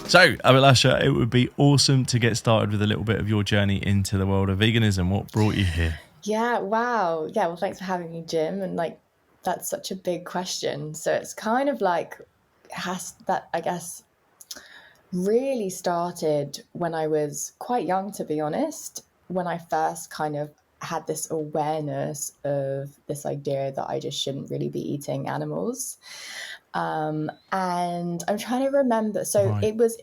So, Abilasha, it would be awesome to get started with a little bit of your journey into the world of veganism. What brought you here? Yeah, wow. Yeah, well, thanks for having me, Jim. And like, that's such a big question. So it's kind of like, has that, I guess, really started when I was quite young, to be honest, when I first kind of had this awareness of this idea that I just shouldn't really be eating animals. And I'm trying to remember. So Right. it was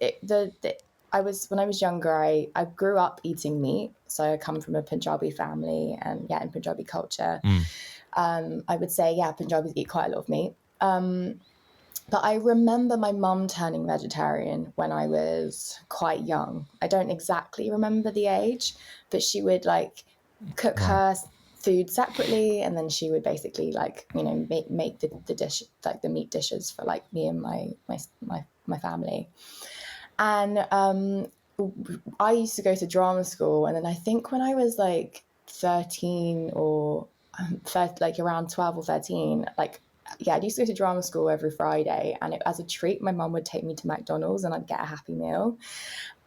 I was when I was younger. I grew up eating meat. So I come from a Punjabi family, and yeah, in Punjabi culture, Mm. I would say yeah, Punjabis eat quite a lot of meat. But I remember my mum turning vegetarian when I was quite young. I don't exactly remember the age, but she would like cook Right. her food separately, and then she would basically like make the dish, like the meat dishes for like me and my family. And I used to go to drama school, and then I think when I was like 13 or like around 12 or 13, like yeah, I used to go to drama school every Friday, and as a treat, my mum would take me to McDonald's and I'd get a Happy Meal.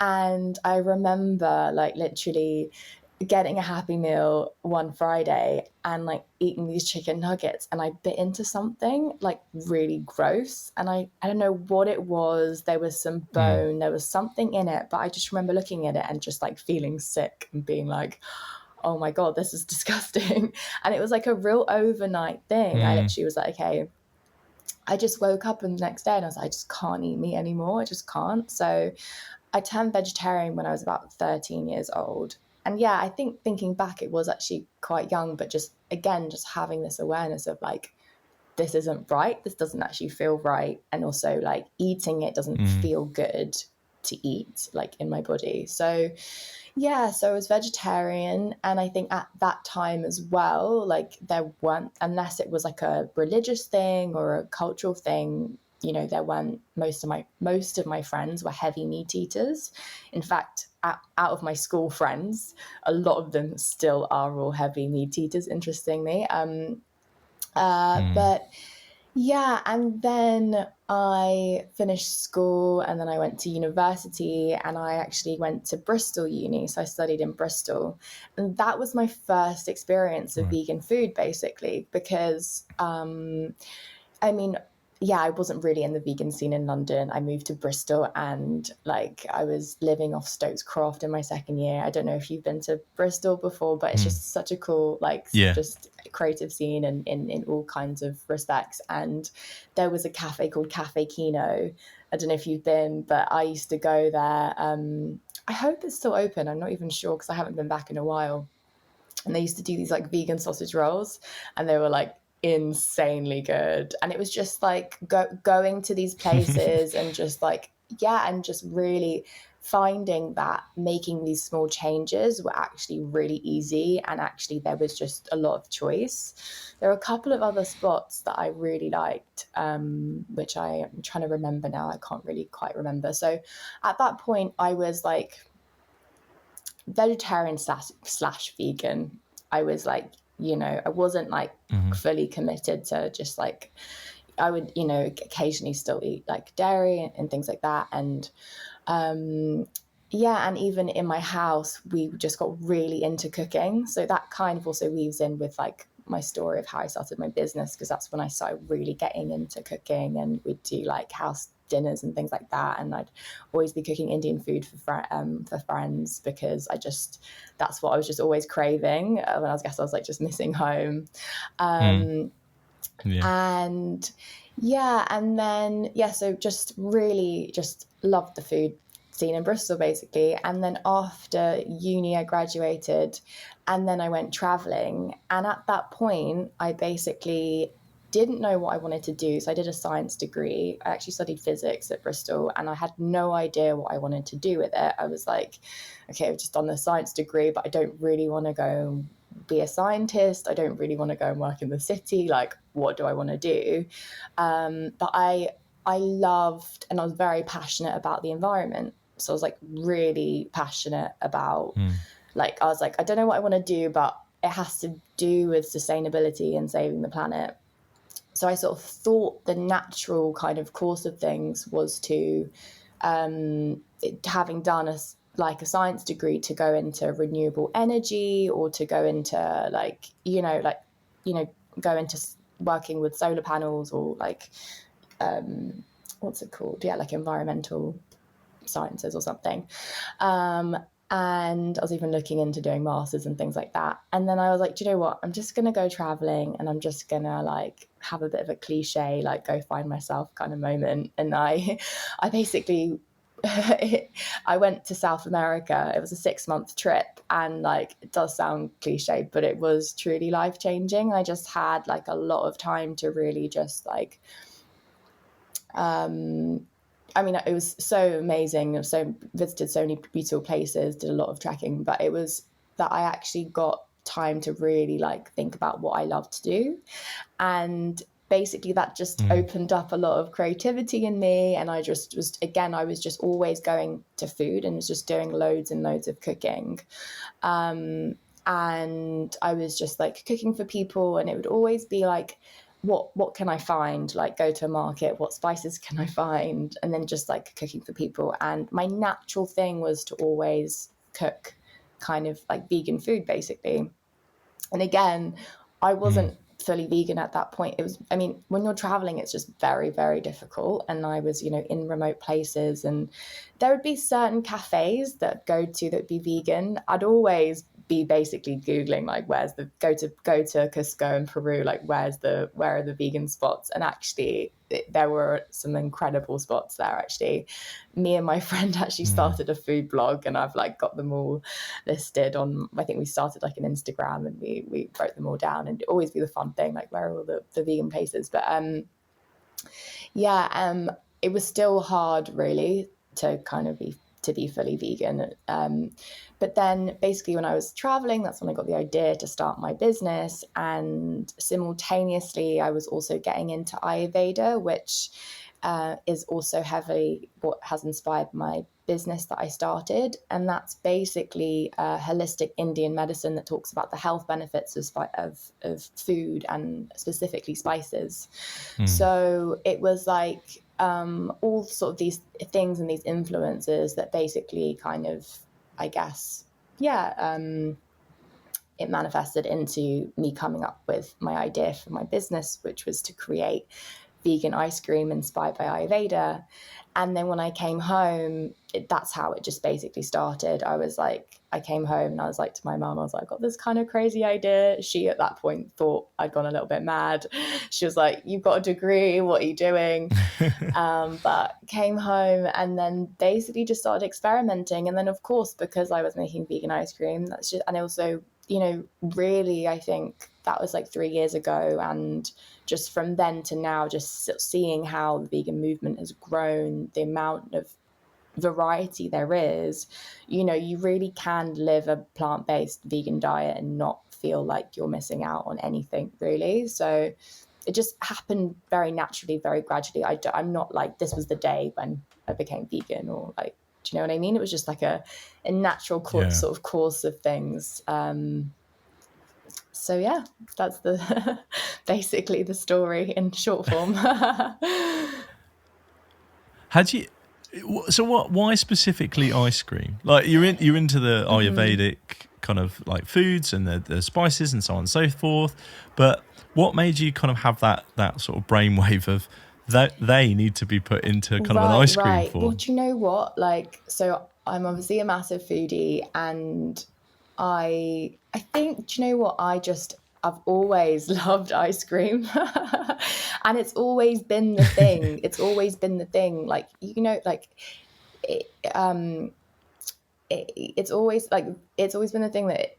And I remember like literally getting a Happy Meal one Friday and like eating these chicken nuggets, and I bit into something like really gross, and I don't know what it was. There was some Mm. bone, there was something in it, but I just remember looking at it and just like feeling sick and being like, oh my God, this is disgusting. And it was like a real overnight thing. I Mm. literally was like, okay, I just woke up and the next day and I was like, I just can't eat meat anymore. I just can't. So I turned vegetarian when I was about 13 years old. And yeah, I think thinking back, it was actually quite young, but just again, just having this awareness of like, this isn't right. This doesn't actually feel right. And also, like, eating it doesn't Mm. feel good to eat, like in my body. So yeah, so I was vegetarian. And I think at that time as well, like there weren't, unless it was like a religious thing or a cultural thing, there weren't, most of my friends were heavy meat eaters. In fact, out of my school friends, a lot of them still are all heavy meat eaters, interestingly. Mm. But yeah, and then I finished school and then I went to university, and I actually went to Bristol Uni. So I studied in Bristol. And that was my first experience of Right. vegan food, basically, because I mean, yeah, I wasn't really in the vegan scene in London. I moved to Bristol, and like I was living off Stokes Croft in my second year. I don't know if you've been to Bristol before, but it's Mm. just such a cool, like, Yeah. just creative scene in all kinds of respects. And there was a cafe called Cafe Kino. I don't know if you've been, but I used to go there. I hope it's still open. I'm not even sure because I haven't been back in a while. And they used to do these like vegan sausage rolls, and they were like insanely good. And it was just like going to these places and just like, yeah, and just really finding that making these small changes were actually really easy, and actually there was just a lot of choice. There are a couple of other spots that I really liked, which I'm trying to remember now. I can't really quite remember. So at that point I was like vegetarian slash vegan. I was like, I wasn't like Mm-hmm. fully committed to just like, I would, occasionally still eat like dairy and things like that. And yeah, and even in my house, we just got really into cooking. So that kind of also weaves in with like my story of how I started my business, because that's when I started really getting into cooking, and we'd do like house dinners and things like that. And I'd always be cooking Indian food for friends, because that's what I was just always craving. When I was, I was like just missing home. Mm. Um, Yeah. and yeah, and then yeah, so just really just loved the food scene in Bristol, basically. And then after uni I graduated, and then I went traveling, and at that point I basically didn't know what I wanted to do. So I did a science degree. I actually studied physics at Bristol, and I had no idea what I wanted to do with it. I was like, okay, I've just done the science degree, but I don't really want to go be a scientist. I don't really want to go and work in the city. Like, what do I want to do? But I loved, and I was very passionate about the environment. So I was like really passionate about, Mm. like, I was like, I don't know what I want to do, but it has to do with sustainability and saving the planet. So I sort of thought the natural kind of course of things was to having done a science degree to go into renewable energy, or to go into go into working with solar panels, or what's it called? Yeah, like environmental sciences or something. And I was even looking into doing masters and things like that. And then I was like, do you know what? I'm just going to go traveling, and I'm just going to have a bit of a cliche, go find myself kind of moment. And I basically, I went to South America. It was a 6-month trip, and it does sound cliche, but it was truly life-changing. I just had a lot of time to really just it was so amazing. I visited so many beautiful places, did a lot of trekking, but it was that I actually got time to really think about what I love to do. And basically that just opened up a lot of creativity in me. And I just I was just always going to food and was just doing loads and loads of cooking. And I was just cooking for people, and it would always be what can I find? Go to a market, what spices can I find? And then just cooking for people. And my natural thing was to always cook kind of vegan food, basically. And again, I wasn't fully vegan at that point. It was, when you're traveling, it's just very, very difficult. And I was, in remote places, and there would be certain cafes that I'd go to that would be vegan. I'd always be basically Googling go to Cusco in Peru, where are the vegan spots? And actually there were some incredible spots there. Actually, me and my friend actually started a food blog, and I've got them all listed on, I think we started an Instagram, and we wrote them all down. And it'd always be the fun thing, where are all the vegan places. But it was still hard really to kind of be fully vegan. But then basically when I was traveling, that's when I got the idea to start my business. And simultaneously, I was also getting into Ayurveda, which is also heavily what has inspired my business that I started. And that's basically holistic Indian medicine that talks about the health benefits of food, and specifically spices. So it was all sort of these things and these influences that basically kind of, I guess, it manifested into me coming up with my idea for my business, which was to create vegan ice cream inspired by Ayurveda. And then when I came home, that's how it just basically started. I came home and I was to my mum, I was I got this kind of crazy idea. She at that point thought I'd gone a little bit mad. She was like, you've got a degree, what are you doing? But came home and then basically just started experimenting. And then of course, because I was making vegan ice cream, and also, really, I think that was 3 years ago. And just from then to now, just seeing how the vegan movement has grown, the amount of variety there is, you really can live a plant-based vegan diet and not feel like you're missing out on anything, really. So it just happened very naturally, very gradually. I'm not this was the day when I became vegan, or do you know what I mean? It was just a natural sort of course of things. So yeah, that's basically the story in short form. Had you? So what? Why specifically ice cream? You're into the Ayurvedic kind of foods and the spices and so on and so forth. But what made you kind of have that sort of brainwave of that they need to be put into kind of an ice cream form? Well, do you know what? So I'm obviously a massive foodie, and I think, do you know what? I've always loved ice cream. And it's always been the thing. It's always been the thing. It's always been the thing that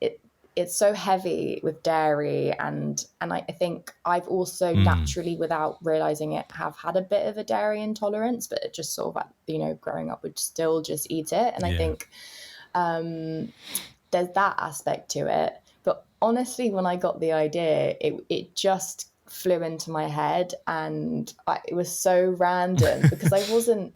it's so heavy with dairy, and I think I've also naturally, without realizing it, have had a bit of a dairy intolerance, but it just sort of growing up would still just eat it. And I think there's that aspect to it. But honestly, when I got the idea, it just flew into my head, and it was so random because I wasn't,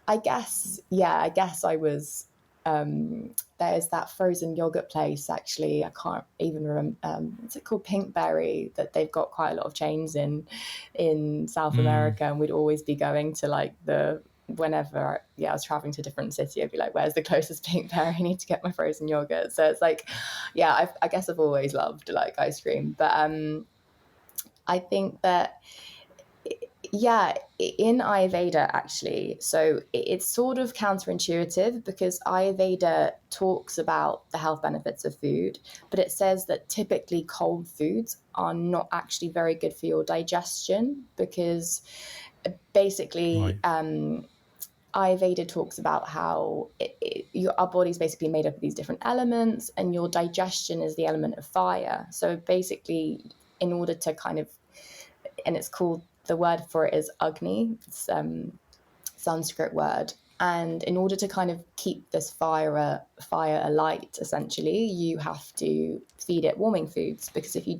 I guess I was, there's that frozen yogurt place, actually, I can't even remember, what's it called, Pinkberry, that they've got quite a lot of chains in South America, and we'd always be going to whenever I was traveling to a different city, I'd be like, where's the closest pink pear? I need to get my frozen yogurt. So it's like, yeah, I guess I've always loved like ice cream, but I think that, yeah, in Ayurveda actually, so it's sort of counterintuitive because Ayurveda talks about the health benefits of food, but it says that typically cold foods are not actually very good for your digestion because basically Right. Ayurveda talks about how our body's basically made up of these different elements, and your digestion is the element of fire. So basically, in order to kind of, and it's called, the word for it is Agni. It's Sanskrit word. And in order to kind of keep this fire alight, essentially, you have to feed it warming foods, because if you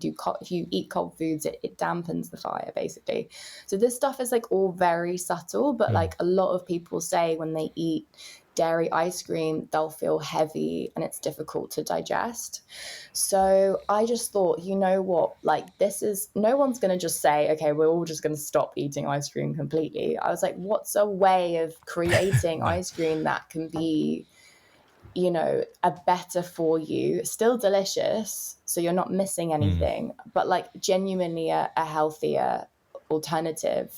eat cold foods, it dampens the fire, basically. So this stuff is like all very subtle, but like a lot of people say when they eat dairy ice cream, they'll feel heavy and it's difficult to digest. So I just thought, you know what, like, this is, no one's going to just say, okay, we're all just going to stop eating ice cream completely. I was like, what's a way of creating No. ice cream that can be, you know, a better for you, still delicious, so you're not missing anything, but like genuinely a healthier alternative,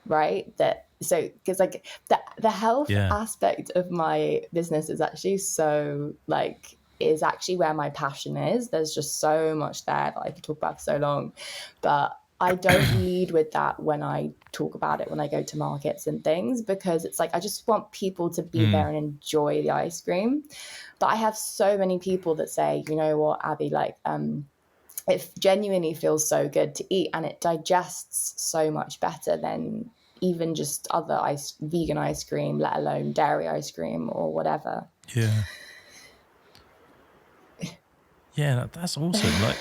right? That, so because like the health Yeah. aspect of my business is actually so like, is actually where my passion is. There's just so much there that I could talk about for so long, but I don't lead with that when I talk about it, when I go to markets and things, because it's like, I just want people to be there and enjoy the ice cream. But I have so many people that say, you know what, Abby, like, it genuinely feels so good to eat, and it digests so much better than even just other vegan ice cream, let alone dairy ice cream or whatever. Yeah. Yeah, that's awesome. Like,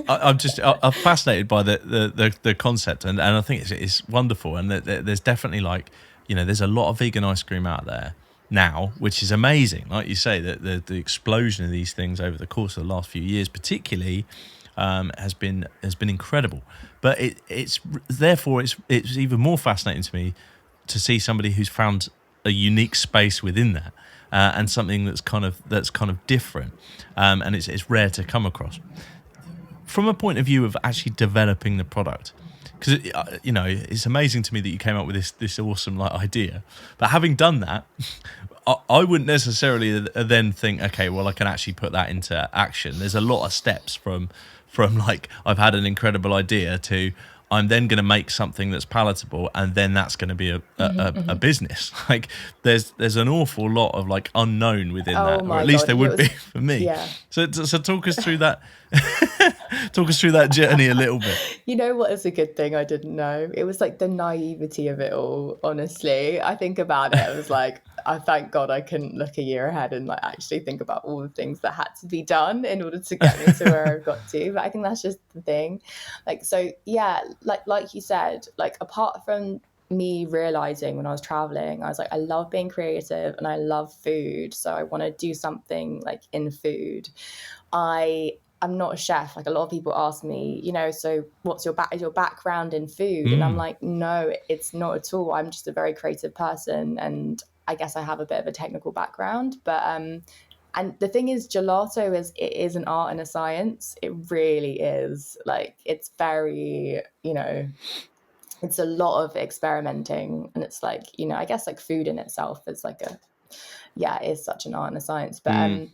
I'm fascinated by the concept, and I think it's wonderful. And there's definitely, like, you know, there's a lot of vegan ice cream out there now, which is amazing. Like you say, that the explosion of these things over the course of the last few years, particularly, has been incredible. But it's therefore it's even more fascinating to me to see somebody who's found a unique space within that, and something that's kind of different, and it's rare to come across. From a point of view of actually developing the product, because you know, it's amazing to me that you came up with this awesome like idea, but having done that, I wouldn't necessarily then think, okay, well, I can actually put that into action. There's a lot of steps from like, I've had an incredible idea to, I'm then going to make something that's palatable, and then that's going to be a business. Like, there's an awful lot of like unknown within that, or at least there would be for me. Yeah. So talk us through that. Talk us through that journey a little bit. You know what is a good thing I didn't know? It was like the naivety of it all, honestly. I think about it, I was like, I thank God I couldn't look a year ahead and like actually think about all the things that had to be done in order to get me to where I got to. But I think that's just the thing. Like, so yeah, like you said, like, apart from me realizing when I was traveling, I was like, I love being creative and I love food. So I want to do something like in food. I'm not a chef. Like, a lot of people ask me, you know, so what's your background in food? And I'm like, no, it's not at all. I'm just a very creative person, and I guess I have a bit of a technical background. But and the thing is, gelato is an art and a science. It really is. Like, it's very, you know, it's a lot of experimenting, and it's like, you know, I guess like food in itself is like is such an art and a science. But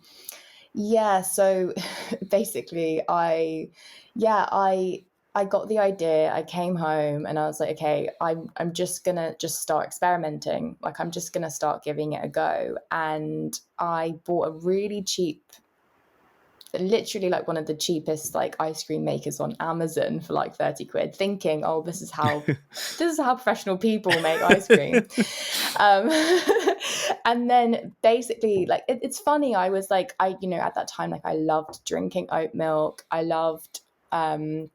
yeah, so basically I got the idea. I came home and I was like, okay, I'm just gonna start experimenting. Like, I'm just gonna start giving it a go. And I bought a really cheap, literally like one of the cheapest like ice cream makers on Amazon for like 30 quid, thinking, oh, this is how professional people make ice cream. And then basically, like, it's funny, I was like, you know, at that time, like, I loved drinking oat milk. I loved I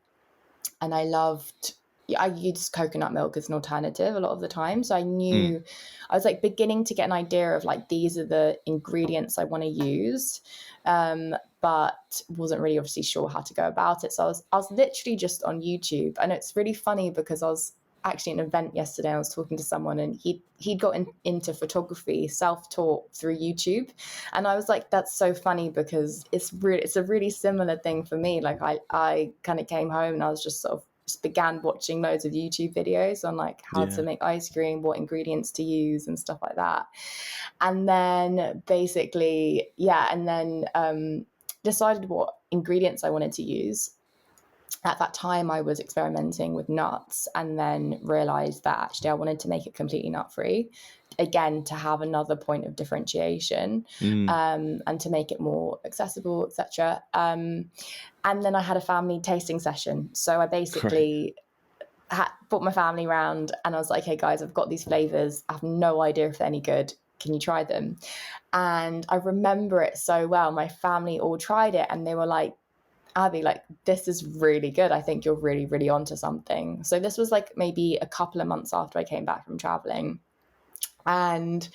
used coconut milk as an alternative a lot of the time. So I knew I was like beginning to get an idea of like, these are the ingredients I want to use, but wasn't really obviously sure how to go about it. So I was literally just on YouTube, and it's really funny because I was actually an event yesterday. I was talking to someone, and he'd got into photography, self-taught through YouTube, and I was like, that's so funny, because it's a really similar thing for me. Like I kind of came home and I was just sort of just began watching loads of YouTube videos on like how to make ice cream, what ingredients to use and stuff like that. And then basically, decided what ingredients I wanted to use. At that time, I was experimenting with nuts, and then realized that actually I wanted to make it completely nut-free, again, to have another point of differentiation, and to make it more accessible, etc. And then I had a family tasting session. So I basically brought my family around, and I was like, hey guys, I've got these flavors. I have no idea if they're any good. Can you try them? And I remember it so well. My family all tried it, and they were like, Abby, like, this is really good. I think you're really, really onto something. So this was like maybe a couple of months after I came back from traveling. And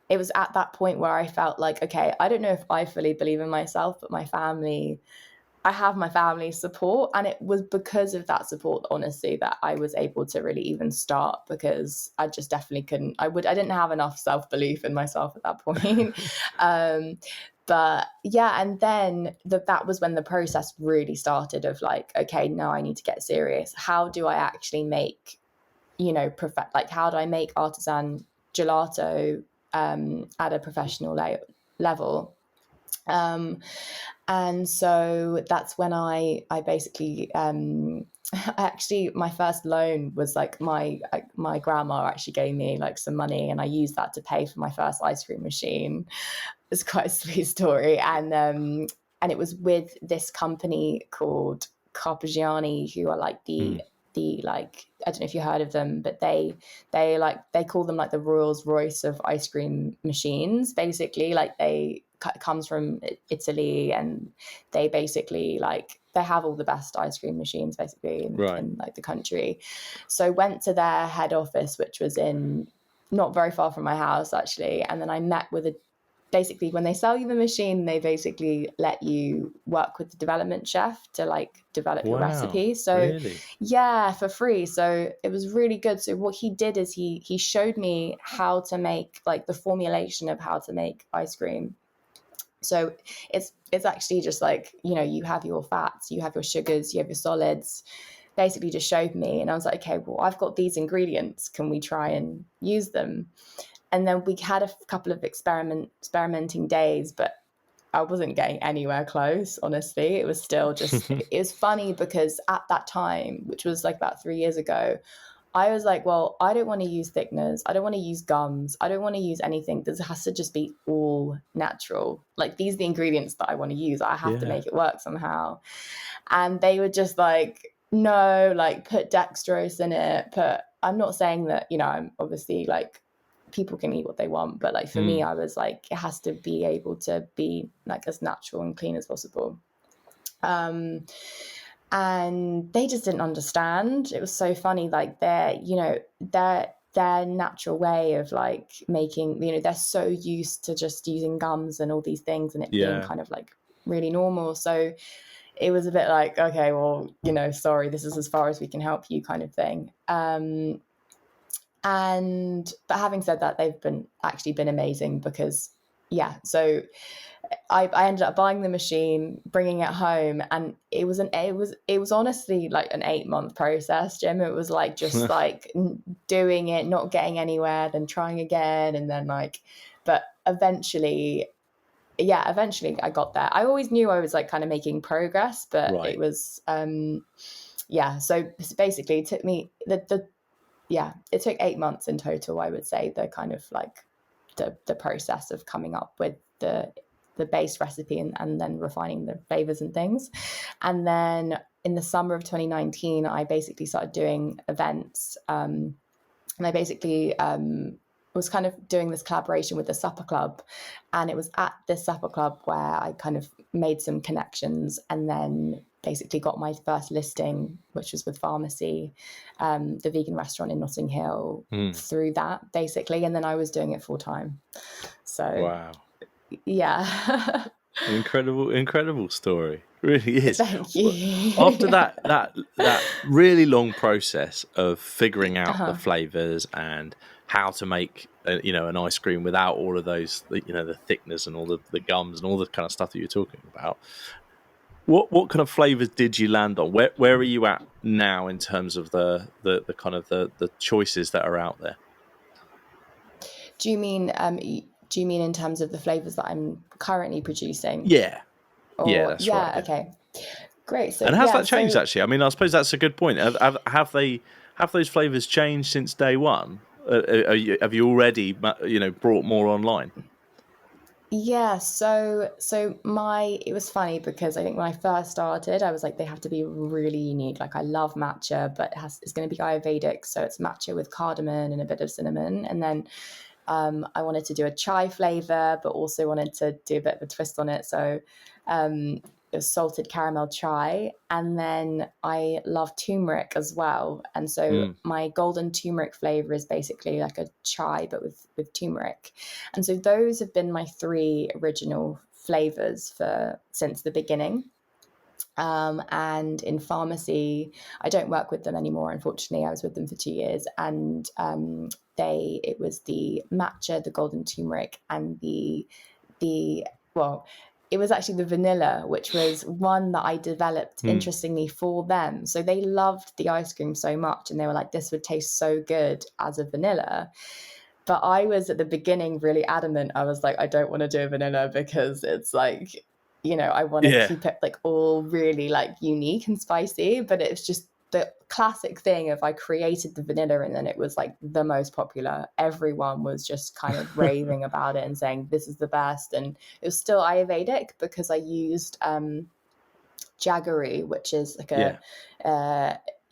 it was at that point where I felt like, okay, I don't know if I fully believe in myself, but I have my family's support. And it was because of that support, honestly, that I was able to really even start, because I just definitely couldn't. I didn't have enough self-belief in myself at that point. But yeah, and then that was when the process really started of like, okay, now I need to get serious. How do I actually make, how do I make artisan gelato at a professional level? And so that's when I basically actually, my first loan was like my grandma actually gave me like some money, and I used that to pay for my first ice cream machine. It's quite a sweet story. And it was with this company called Carpigiani, who are like the like, I don't know if you heard of them, but they call them like the Rolls Royce of ice cream machines. Basically, like it comes from Italy, and they basically like, they have all the best ice cream machines basically in like the country. So went to their head office, which was in not very far from my house actually. And then I met with basically, when they sell you the machine, they basically let you work with the development chef to like develop your recipe. So really? Yeah, for free. So it was really good. So what he did is he showed me how to make like the formulation of how to make ice cream. So it's actually just like, you have your fats, you have your sugars, you have your solids. Basically just showed me, and I was like, okay, well, I've got these ingredients. Can we try and use them? And then we had a couple of experimenting days, but I wasn't getting anywhere close, honestly. It was still just, it was funny because at that time, which was like about 3 years ago, I was like, well, I don't want to use thickeners. I don't want to use gums. I don't want to use anything. This has to just be all natural. Like, these are the ingredients that I want to use. I have to make it work somehow. And they were just like, no, like, put dextrose in it. I'm not saying that, I'm obviously like, people can eat what they want, but like for me, I was like, it has to be able to be like as natural and clean as possible. And they just didn't understand. It was so funny, like their natural way of like making, they're so used to just using gums and all these things, and it being kind of like really normal. So it was a bit like, okay, well, sorry, this is as far as we can help you, kind of thing. But having said that, they've been amazing, because so I ended up buying the machine, bringing it home, and it was honestly like an 8-month process, Jim. It was like just like doing it, not getting anywhere, then trying again, and then but eventually I got there. I always knew I was like kind of making progress, but it was so basically it took me it took 8 months in total, I would say, the kind of like the process of coming up with the base recipe and then refining the flavors and things. And then in the summer of 2019, I basically started doing events. And I basically was kind of doing this collaboration with the supper club. And it was at this supper club where I kind of made some connections, and then basically got my first listing, which was with Farmacy, the vegan restaurant in Notting Hill, through that basically. And then I was doing it full time. So wow. Yeah. Incredible story. Really is. Thank Well, after you. that really long process of figuring out the Uh-huh. flavors and how to make an ice cream without all of those, the thickness and all the gums and all the kind of stuff that you're talking about. What kind of flavors did you land on? Where are you at now in terms of the kind of the choices that are out there? Do you mean do you mean in terms of the flavors that I'm currently producing? Yeah, yeah, Or that's right. yeah, Yeah. okay. Great. So And has yeah, that changed? so Actually, I mean, I suppose that's a good point. Have those flavors changed since day one? Have you already brought more online? yeah, so my it was funny because I think when I first started, I was like, they have to be really unique. Like I love matcha, but it's going to be Ayurvedic, so it's matcha with cardamom and a bit of cinnamon. And then I wanted to do a chai flavor, but also wanted to do a bit of a twist on it. So it was salted caramel chai. And then I love turmeric as well. And so Mm, my golden turmeric flavor is basically like a chai, but with turmeric. And so those have been my three original flavors for since the beginning. And in Farmacy, I don't work with them anymore. Unfortunately, I was with them for 2 years, and it was the matcha, the golden turmeric, and the well, it was actually the vanilla, which was one that I developed mm. interestingly for them. So they loved the ice cream so much, and they were like, "This would taste so good as a vanilla." But I was at the beginning really adamant. I was like, I don't want to do a vanilla because it's like, I want to Yeah, keep it like all really like unique and spicy. But it's just the classic thing of I created the vanilla and then it was like the most popular. Everyone was just kind of raving about it and saying this is the best. And it was still Ayurvedic because I used jaggery, which is like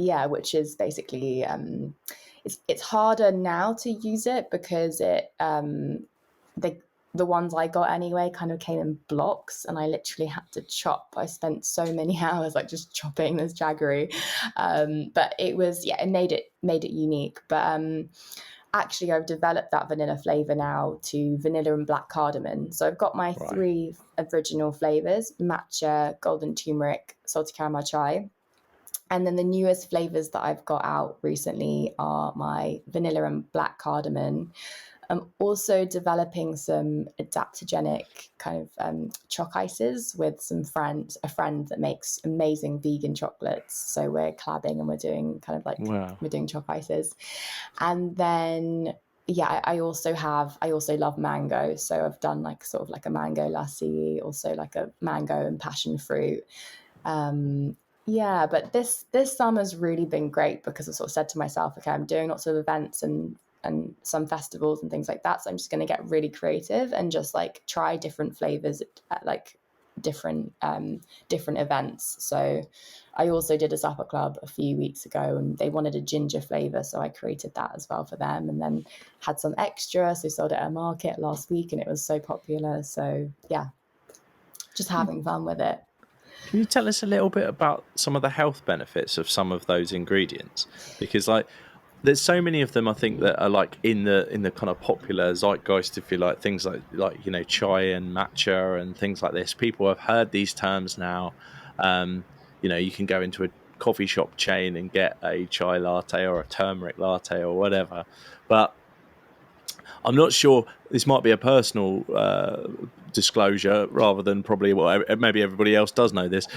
yeah, which is basically it's harder now to use it because the ones I got anyway kind of came in blocks and I literally had to chop. I spent so many hours like just chopping this jaggery. But it was it made it unique. But actually I've developed that vanilla flavor now to vanilla and black cardamom. So I've got my right. three original flavors: matcha, golden turmeric, salted caramel chai. And then the newest flavors that I've got out recently are my vanilla and black cardamom. I'm also developing some adaptogenic kind of choc ices with a friend that makes amazing vegan chocolates. So we're collabing and we're doing Wow. we're doing choc ices. And then I also love mango. So I've done like sort of like a mango lassi, also like a mango and passion fruit. Um, but this summer's really been great because I sort of said to myself, okay, I'm doing lots of events and some festivals and things like that. So I'm just going to get really creative and just like try different flavors at like different events. So I also did a supper club a few weeks ago and they wanted a ginger flavor, so I created that as well for them, and then had some extra, so sold it at a market last week and it was so popular. So yeah, just having fun with it. Can you tell us a little bit about some of the health benefits of some of those ingredients? Because like there's so many of them I think that are like in the kind of popular zeitgeist, if you like, things like chai and matcha and things like this. People have heard these terms now. You can go into a coffee shop chain and get a chai latte or a turmeric latte or whatever. But I'm not sure. This might be a personal disclosure rather than probably maybe everybody else does know this,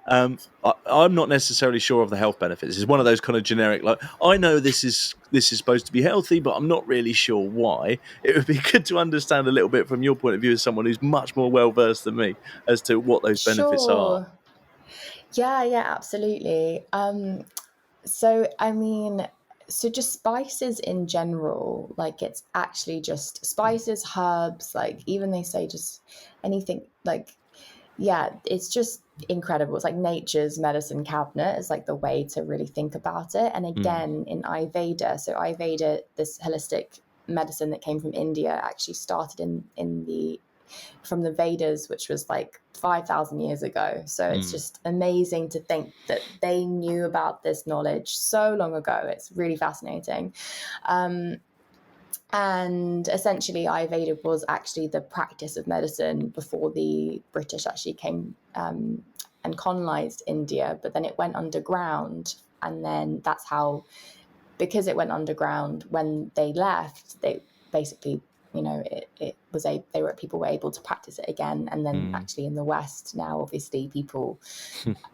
I'm not necessarily sure of the health benefits. It's one of those kind of generic, like I know this is supposed to be healthy, but I'm not really sure why. It would be good to understand a little bit from your point of view as someone who's much more well versed than me as to what those benefits are. Sure. Yeah, absolutely. So I mean, so just spices in general, like it's actually just spices, herbs, like even they say just anything like it's just incredible. It's like nature's medicine cabinet is like the way to really think about it. And Mm, again, in Ayurveda, so Ayurveda, this holistic medicine that came from India, actually started in the from the Vedas, which was like 5,000 years ago. So it's mm, just amazing to think that they knew about this knowledge so long ago. It's really fascinating. Um, And essentially, Ayurveda was actually the practice of medicine before the British actually came and colonized India. But then it went underground. And then that's how, because it went underground, when they left, they basically, you know, people were able to practice it again. And then actually in the West now, obviously people,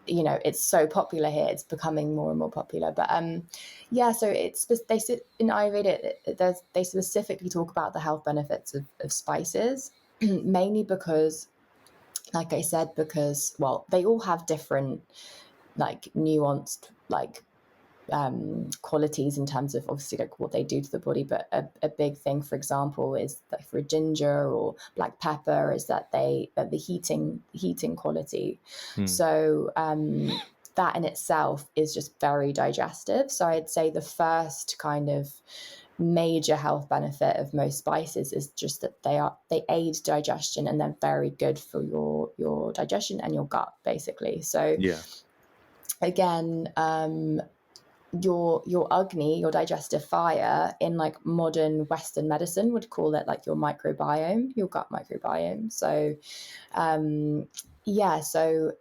you know, it's so popular here, it's becoming more and more popular. But so they sit in Ayurveda, they specifically talk about the health benefits of spices, mainly because, like I said, because, well, they all have different, like, nuanced, like, qualities in terms of obviously like what they do to the body. But a big thing, for example, is like for ginger or black pepper, is that the heating quality. So that in itself is just very digestive. So I'd say the first kind of major health benefit of most spices is just that they aid digestion, and they're very good for your digestion and your gut, basically. So again, your Agni, your digestive fire, in like modern Western medicine would call it like your microbiome, your gut microbiome. So so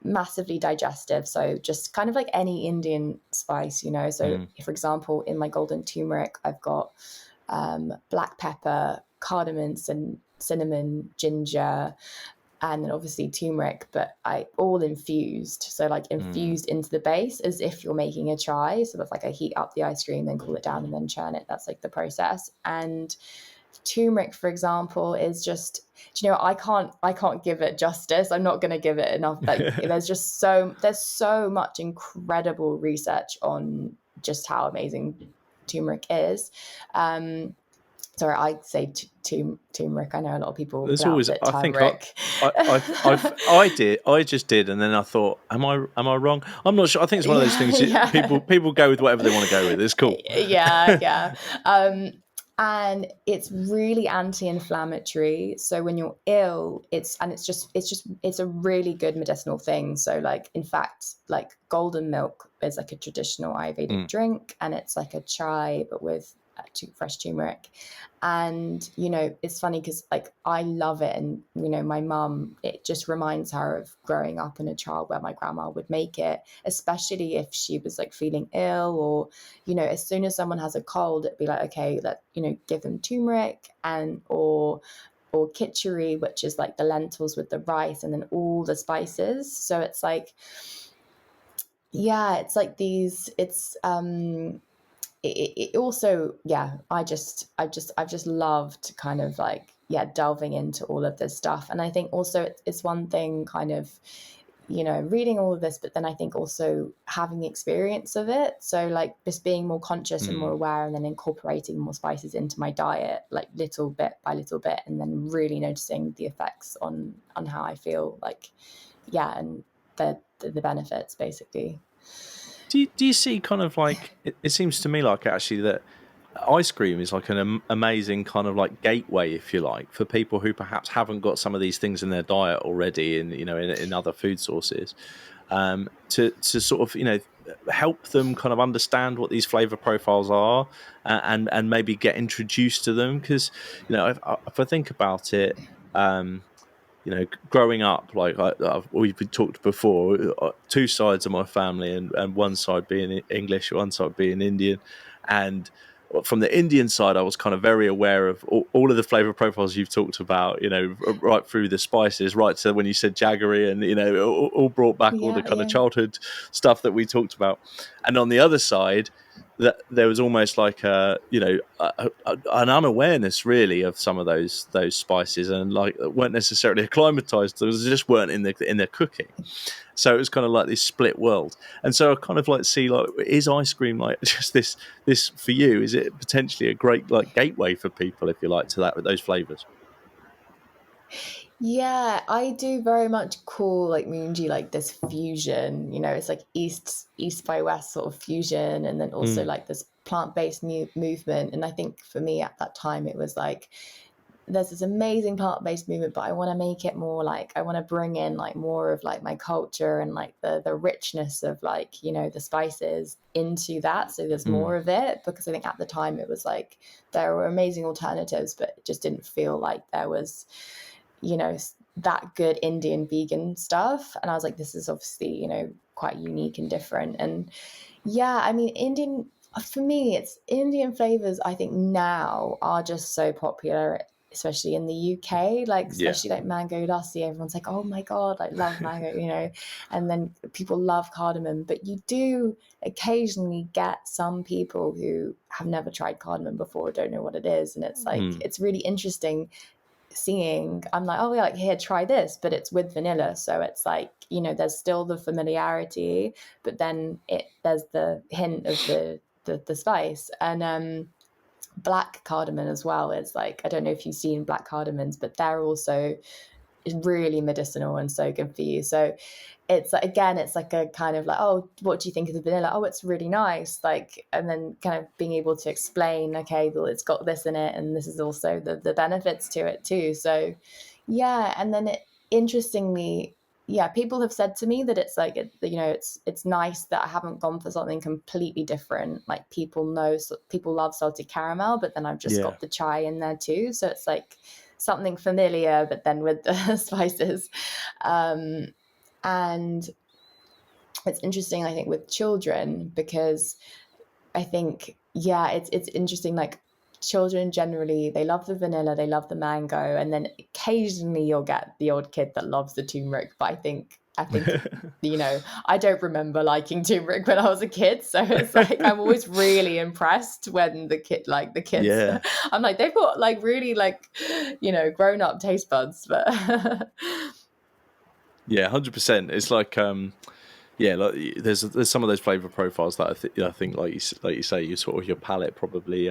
massively digestive. So just kind of like any Indian spice, you know. So for example, in my golden turmeric, I've got black pepper, cardamom, cinnamon, ginger, and then obviously turmeric, but all infused. So like infused into the base as if you're making a chai. So that's like I heat up the ice cream, then cool it down, and then churn it. That's like the process. And turmeric, for example, is just, you know, I can't give it justice. I'm not going to give it enough. Like there's so much incredible research on just how amazing turmeric is. Sorry, I say turmeric. I know a lot of people There's pronounce always, it I think turmeric. I just did, and then I thought, am I wrong? I'm not sure. I think it's one of those things. People go with whatever they want to go with. It's cool. Yeah. And it's really anti-inflammatory. So when you're ill, it's a really good medicinal thing. So like, in fact, like golden milk is like a traditional Ayurvedic drink, and it's like a chai but with fresh turmeric. And you know, it's funny because like I love it, and you know, my mum, it just reminds her of growing up in a child where my grandma would make it, especially if she was like feeling ill, or you know, as soon as someone has a cold, it'd be like, okay, give them turmeric, and or khichdi, which is like the lentils with the rice and then all the spices. So it's like, yeah, it's like these, it's it also, I've just loved kind of like, delving into all of this stuff. And I think also it's one thing kind of, you know, reading all of this, but then I think also having the experience of it. So like just being more conscious and more aware, and then incorporating more spices into my diet, like little bit by little bit, and then really noticing the effects on how I feel, like, and the benefits, basically. Do you see kind of like, it seems to me like actually that ice cream is like an amazing kind of like gateway, if you like, for people who perhaps haven't got some of these things in their diet already, in other food sources, to sort of, you know, help them kind of understand what these flavor profiles are, and maybe get introduced to them. Because, you know, if I think about it, you know, growing up, like we've talked before, two sides of my family, and one side being English, one side being Indian. And from the Indian side, I was kind of very aware of all of the flavor profiles you've talked about, you know, right through the spices, right to when you said jaggery, and, you know, all brought back all the kind of childhood stuff that we talked about. And on the other side, that there was almost like an unawareness really of some of those spices, and like weren't necessarily acclimatized. They just weren't in their cooking. So it was kind of like this split world. And so I kind of like see, like, is ice cream like just this for you? Is it potentially a great like gateway for people, if you like, to that with those flavors? Yeah, I do very much call like Moonji like this fusion. You know, it's like east by west sort of fusion, and then also like this plant-based movement. And I think for me at that time, it was like there's this amazing plant-based movement, but I want to make it more like, I want to bring in like more of like my culture and like the richness of like, you know, the spices into that, so there's more of it, because I think at the time it was like there were amazing alternatives, but it just didn't feel like there was, you know, that good Indian vegan stuff. And I was like, this is obviously, you know, quite unique and different. And yeah, I mean, for me, it's Indian flavors, I think now are just so popular, especially in the UK, like especially like mango lassi. Everyone's like, oh my God, like love mango, you know, and then people love cardamom. But you do occasionally get some people who have never tried cardamom before, don't know what it is. And it's like, it's really interesting seeing, I'm like, oh yeah, like here, try this, but it's with vanilla, so it's like, you know, there's still the familiarity, but then there's the hint of the spice. And black cardamom as well is like, I don't know if you've seen black cardamoms, but they're also really medicinal and so good for you. So it's like, again, it's like a kind of like, oh, what do you think of the vanilla? Oh, it's really nice. Like, and then kind of being able to explain, okay, well, it's got this in it, and this is also the benefits to it too. So yeah. And then interestingly, yeah, people have said to me that it's like, you know, it's nice that I haven't gone for something completely different. Like people love salted caramel, but then I've just got the chai in there too. So it's like something familiar, but then with the spices. And it's interesting, I think, with children, because I think, yeah, it's interesting. Like children generally, they love the vanilla, they love the mango, and then occasionally you'll get the odd kid that loves the turmeric. But I think you know, I don't remember liking turmeric when I was a kid, so it's like I'm always really impressed when the kids I'm like, they've got like really like, you know, grown up taste buds. But 100%. It's like like there's some of those flavor profiles that I think like you say, your palate probably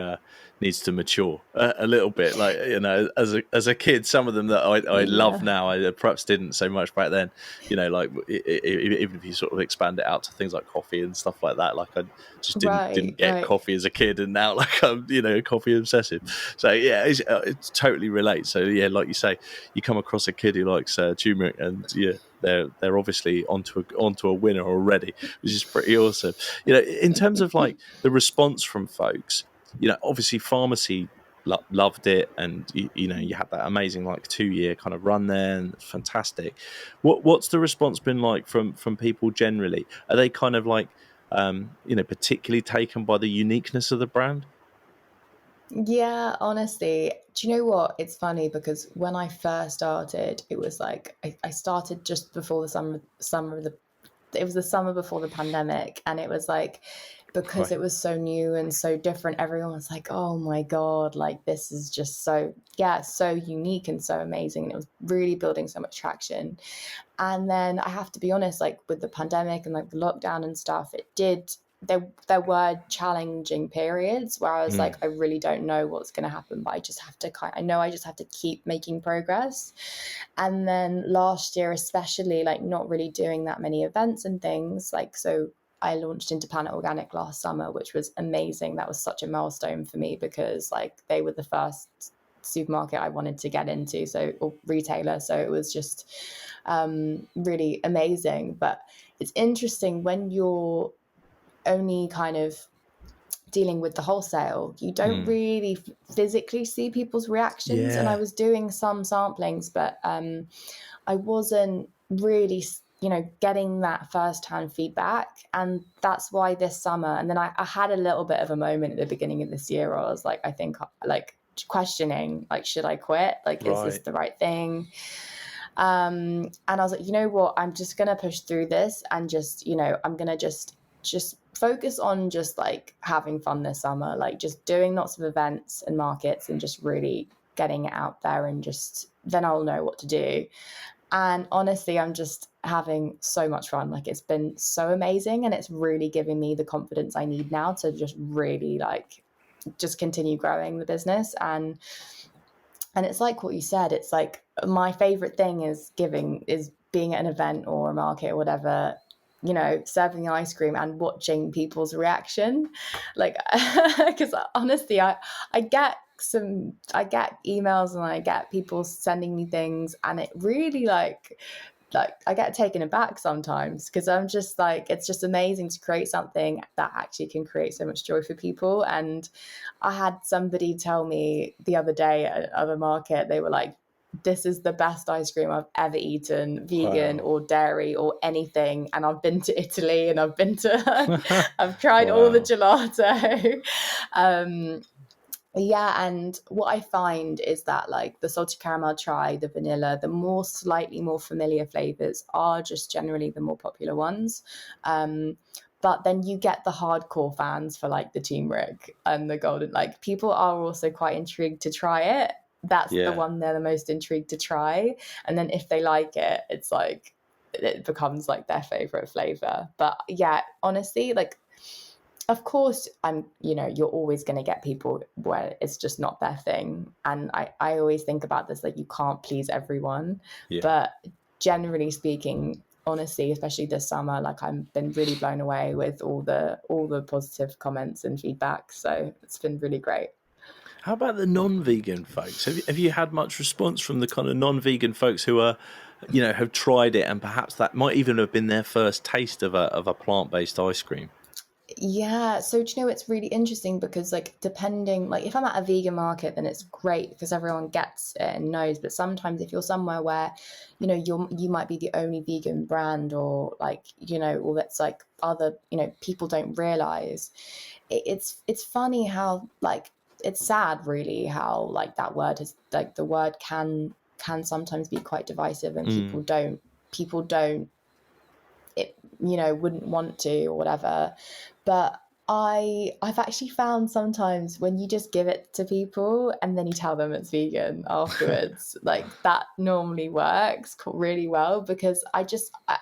needs to mature a little bit. Like, you know, as a kid, some of them that I love now, I perhaps didn't so much back then. You know, like even if you sort of expand it out to things like coffee and stuff like that, like I just didn't get coffee as a kid, and now like I'm, you know, coffee obsessive. So yeah, it totally relates. So yeah, like you say, you come across a kid who likes turmeric, and yeah, they're obviously onto a winner already, which is pretty awesome. You know, in terms of like the response from folks, you know, obviously Farmacy loved it, and you know, you had that amazing like 2-year kind of run there, and it's fantastic. What's the response been like from people generally? Are they kind of like you know, particularly taken by the uniqueness of the brand? yeah, honestly, do you know what? It's funny because when I first started, it was like I started just before the it was the summer before the pandemic, and it was like, because it was so new and so different, everyone was like, oh my God, like this is just so unique and so amazing, and it was really building so much traction. And then I have to be honest, like with the pandemic and like the lockdown and stuff, there were challenging periods where I was like, I really don't know what's going to happen, but I just have to I just have to keep making progress. And then last year, especially, like not really doing that many events and things, like, so I launched into Planet Organic last summer, which was amazing. That was such a milestone for me, because like they were the first supermarket I wanted to get into, or retailer. So it was just really amazing. But it's interesting when you're only kind of dealing with the wholesale, you don't really physically see people's reactions. And I was doing some samplings, but I wasn't really, you know, getting that first-hand feedback. And that's why this summer, and then I had a little bit of a moment at the beginning of this year where I was like, I think like questioning, like, should I quit? Like, is this the right thing? And I was like, you know what, I'm just gonna push through this, and just, you know, I'm gonna just focus on just like having fun this summer, like just doing lots of events and markets and just really getting it out there, and just then I'll know what to do. And honestly, I'm just having so much fun. Like it's been so amazing, and it's really giving me the confidence I need now to just really like just continue growing the business. And it's like what you said, it's like my favorite thing is being at an event or a market or whatever, you know, serving the ice cream and watching people's reaction. Like, because honestly, I get I get emails and I get people sending me things, and it really like I get taken aback sometimes, because I'm just like, it's just amazing to create something that actually can create so much joy for people. And I had somebody tell me the other day at a market, they were like, this is the best ice cream I've ever eaten, vegan or dairy or anything. And I've been to Italy and I've tried all the gelato. Yeah, and what I find is that like the salted caramel chai, the vanilla, the slightly more familiar flavors are just generally the more popular ones. But then you get the hardcore fans for like the turmeric and the golden. Like, people are also quite intrigued to try it. That's the one they're the most intrigued to try. And then if they like it, it's like it becomes like their favorite flavor. But yeah, honestly, like, of course, you're always going to get people where it's just not their thing. And I always think about this, like, you can't please everyone. But generally speaking, honestly, especially this summer, like, I've been really blown away with all the positive comments and feedback. So it's been really great. How about the non-vegan folks? Have you had much response from the kind of non-vegan folks who are, have tried it, and perhaps that might even have been their first taste of a plant-based ice cream? Yeah, so do you know, it's really interesting because, like, depending, like, if I'm at a vegan market, then it's great because everyone gets it and knows. But sometimes if you're somewhere where, you might be the only vegan brand, or like, or that's like other, people don't realize. It's funny how, like, it's sad really how, like, that word is, like, the word can sometimes be quite divisive, and people don't it, wouldn't want to or whatever. But I've actually found sometimes when you just give it to people and then you tell them it's vegan afterwards, like, that normally works really well, because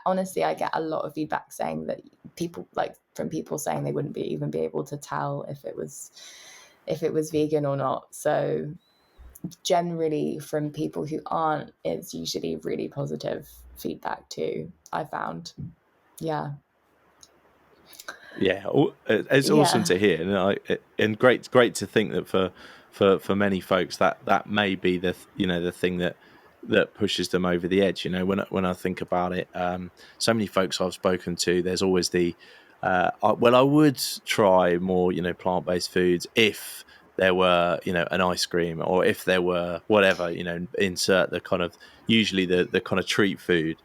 honestly, I get a lot of feedback saying that from people saying they wouldn't even be able to tell if it was vegan or not. So generally from people who aren't, it's usually really positive feedback too, I found. Yeah, it's awesome to hear, and great to think that for many folks that may be the thing that pushes them over the edge. When I think about it, so many folks I've spoken to, there's always the I would try more plant-based foods if there were an ice cream, or if there were whatever, insert the kind of usually the kind of treat food.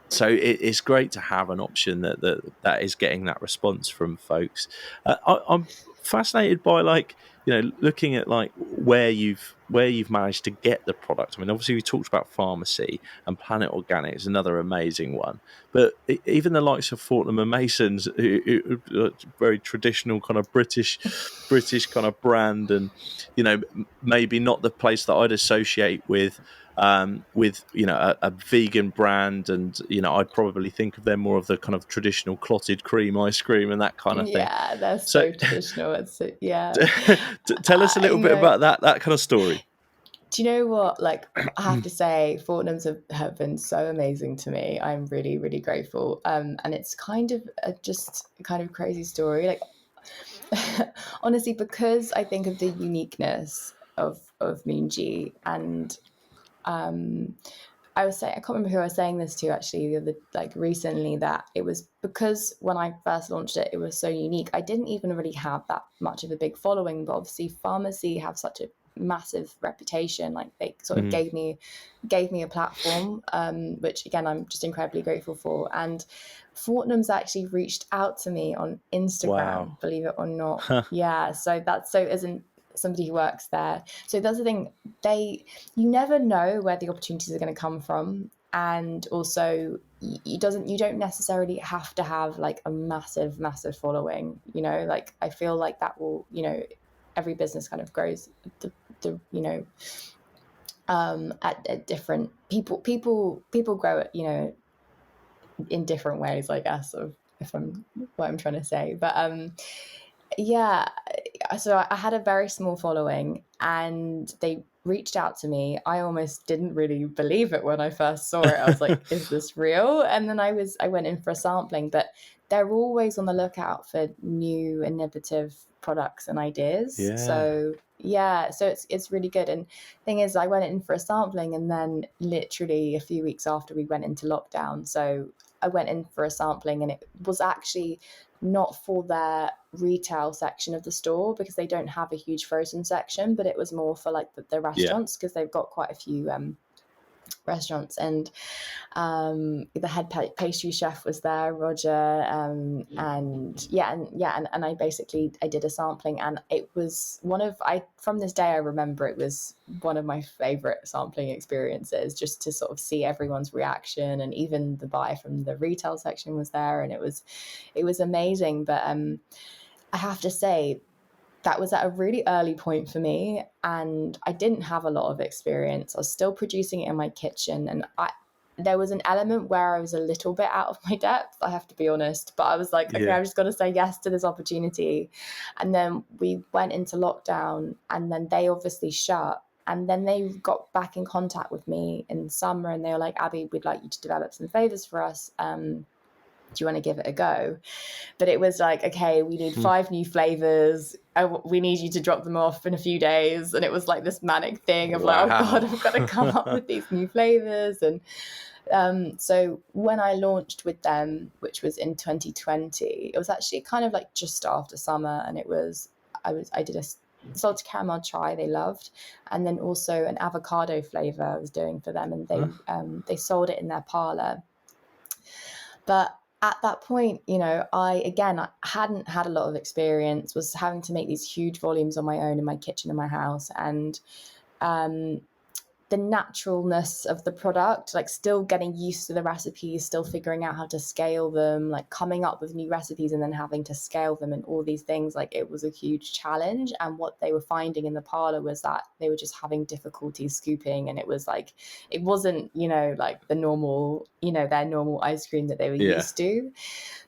So it's great to have an option that is getting that response from folks. I'm fascinated by, like, looking at like where you've managed to get the product. I mean, obviously we talked about Farmacy, and Planet Organic is another amazing one, but even the likes of Fortnum and Mason's, very traditional kind of British kind of brand, and maybe not the place that I'd associate with a vegan brand, and I'd probably think of them more of the kind of traditional clotted cream ice cream and that kind of thing. Yeah, they're so traditional. Tell us a little bit about that kind of story. Do you know what? Like, I have to say, Fortnum's have been so amazing to me. I'm really, really grateful. And it's kind of just a kind of crazy story. Like, honestly, because I think of the uniqueness of Moonji, and I can't remember who I was saying this to actually recently, that it was because when I first launched it, it was so unique. I didn't even really have that much of a big following, but obviously Farmacy have such a massive reputation. Like, they sort of gave me a platform, which again I'm just incredibly grateful for. And Fortnum's actually reached out to me on Instagram, believe it or not. Yeah, so isn't somebody who works there. So that's the thing, you never know where the opportunities are going to come from. And also you don't necessarily have to have like a massive following, like, I feel like that will, every business kind of grows at different people grow it, in different ways, I guess, of what I'm trying to say. But yeah, so I had a very small following, and they reached out to me. I almost didn't really believe it when I first saw it. I was like, is this real? And then I went in for a sampling. But they're always on the lookout for new innovative products and ideas. So Yeah, so it's really good. And thing is, I went in for a sampling, and then literally a few weeks after we went into lockdown. So I went in for a sampling, and it was actually not for their retail section of the store, because they don't have a huge frozen section, but it was more for like the restaurants, because they've got quite a few restaurants. And the head pastry chef was there, Roger, and I basically I did a sampling, and it was from this day I remember it was one of my favorite sampling experiences, just to sort of see everyone's reaction. And even the buyer from the retail section was there, and it was amazing. But I have to say, that was at a really early point for me, and I didn't have a lot of experience. I was still producing it in my kitchen, and there was an element where I was a little bit out of my depth, I have to be honest, but I was like, okay, I'm just going to say yes to this opportunity. And then we went into lockdown, and then they obviously shut, and then they got back in contact with me in summer, and they were like, Abby, we'd like you to develop some flavors for us. Do you want to give it a go? But it was like, okay, we need 5 new flavors. We need you to drop them off in a few days. And it was like this manic thing of like, oh God, I've got to come up with these new flavors. And so when I launched with them, which was in 2020, it was actually kind of like just after summer. And I did a salted caramel chai they loved, and then also an avocado flavor I was doing for them. And they sold it in their parlor. But at that point, I hadn't had a lot of experience, was having to make these huge volumes on my own in my kitchen in my house. And the naturalness of the product, like still getting used to the recipes, still figuring out how to scale them, like coming up with new recipes and then having to scale them and all these things, like it was a huge challenge. And what they were finding in the parlor was that they were just having difficulty scooping, and it was like, it wasn't, like the normal, their normal ice cream that they were used to.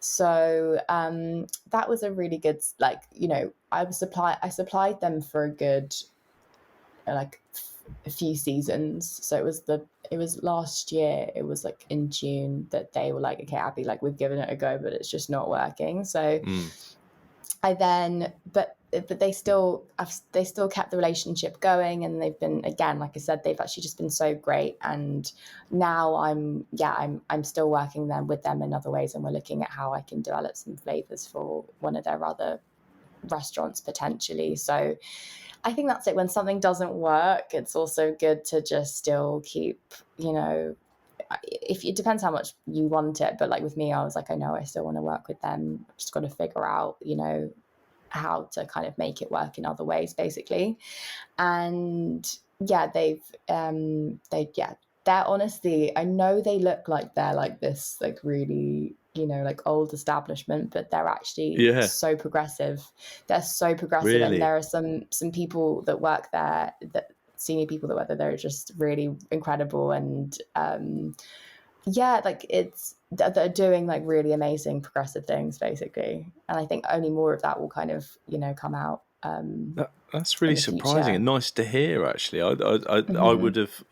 So that was a really good, like, I supplied them for a good, like, a few seasons. So it was last year, it was like in June, that they were like, okay, Abby, like, we've given it a go, but it's just not working. So I then, but they still kept the relationship going, and they've been, again, like I said, they've actually just been so great. And now I'm still working with them in other ways, and we're looking at how I can develop some flavors for one of their other restaurants potentially. So I think that's it. When something doesn't work, it's also good to just still keep, if it depends how much you want it. But like with me, I was like, I know I still want to work with them. I've just got to figure out, how to kind of make it work in other ways, basically. And yeah, they're honestly, I know they look like they're like this, like really, like old establishment, but they're actually so progressive. They're so progressive. Really? And there are some people that work there, that senior people that work there, they're just really incredible. And like they're doing like really amazing progressive things, basically. And I think only more of that will kind of, come out. That's really surprising and nice to hear, actually. I would have,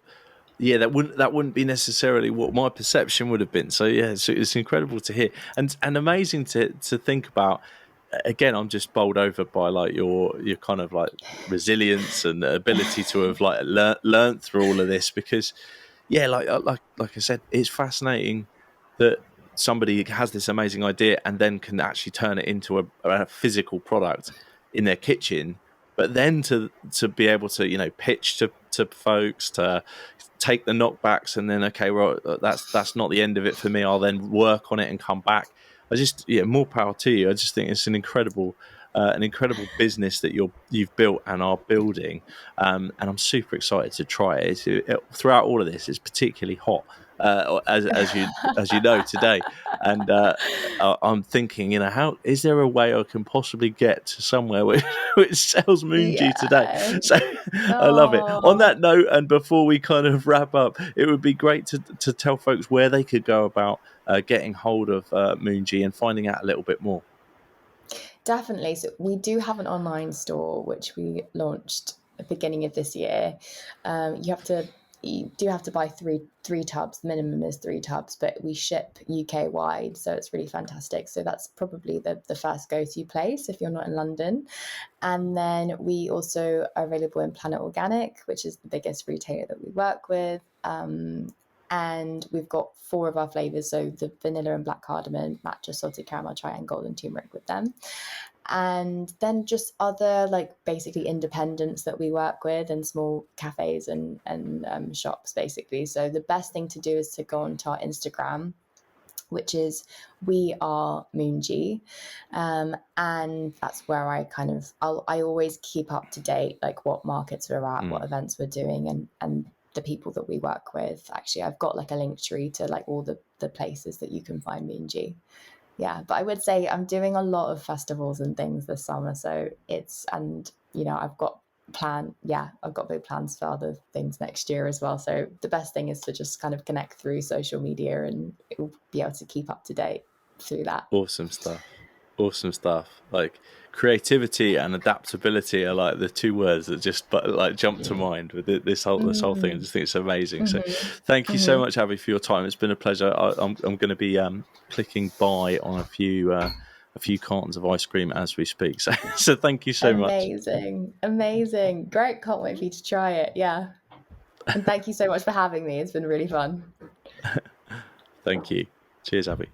that wouldn't be necessarily what my perception would have been. So it's incredible to hear, and amazing to think about. Again, I'm just bowled over by like your kind of like resilience and ability to have like learnt through all of this, because like I said, it's fascinating that somebody has this amazing idea and then can actually turn it into a physical product in their kitchen, but then to be able to pitch to folks, to take the knockbacks, and then, okay, well, that's not the end of it for me, I'll then work on it and come back. I just more power to you. I just think it's an incredible business that you've built and are building, and I'm super excited to try it. Throughout all of this, it's particularly hot, as you know today, and I'm thinking, how is there a way I can possibly get to somewhere which sells Moonji today? So I love it. On that note, and before we kind of wrap up, it would be great to tell folks where they could go about getting hold of Moonji and finding out a little bit more. Definitely. So we do have an online store, which we launched at the beginning of this year. You have to you do have to buy three tubs. The minimum is 3 tubs, but we ship UK wide, so it's really fantastic. So that's probably the first go-to place if you're not in London. And then we also are available in Planet Organic, which is the biggest retailer that we work with. And we've got 4 of our flavors, so the vanilla and black cardamom, matcha, salted caramel, chai, and golden turmeric with them. And then just other like basically independents that we work with and small cafes and shops basically. So the best thing to do is to go onto our Instagram, which is We Are Moonji, and that's where I I always keep up to date, like what markets we're at, what events we're doing, and the people that we work with. Actually, I've got like a link tree to like all the places that you can find Moonji. Yeah, but I would say I'm doing a lot of festivals and things this summer, so I've got big plans for other things next year as well. So the best thing is to just kind of connect through social media, and you'll be able to keep up to date through that. Awesome stuff. Like creativity and adaptability are like the 2 words that just like jump to mind with this whole thing. I just think it's amazing. So thank you so much, Abby, for your time. It's been a pleasure. I'm going to be clicking buy on a few cartons of ice cream as we speak. So thank you so much. Amazing. Great. Can't wait for you to try it. Yeah. And thank you so much for having me. It's been really fun. Thank you. Cheers, Abby.